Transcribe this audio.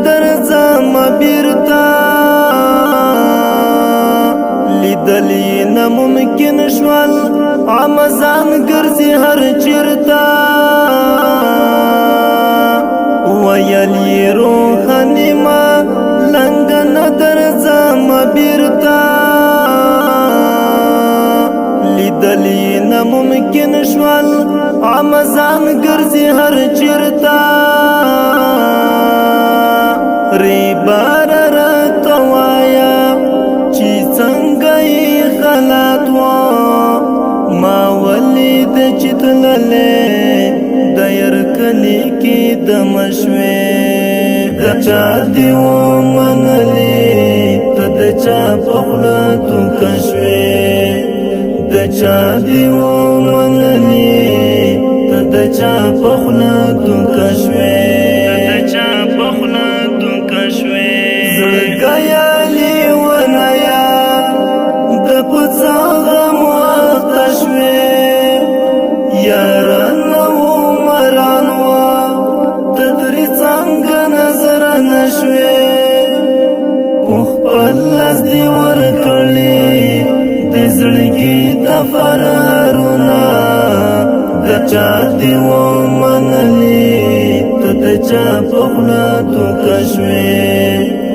درځم بیرته لیدلی ناممکن شول عمزان ګرځي هر چیرته ویل یې روحاني ما لنګ نه درځم بیرته لیدلی ناممکن شول عمزان ګرځي هر چیرته ری بار راته وایه چې څنګه یې حالات وه ما ولید چې تللی د یرکلي کې دمه شوې د چا دې ومنلې ته د چا په خوله توکه شوې د چا دې ومنلې ته د چا په خوله توکه شوې زړګیه لیونیه د په څه غم واخته شوې یاران عمران وه ته ترې څنګه نظر نه شوې په خپل لاس دې ورکړې د زړګي تفرارونه د چا دې ومنلې ته د چا په خوله توکه شوې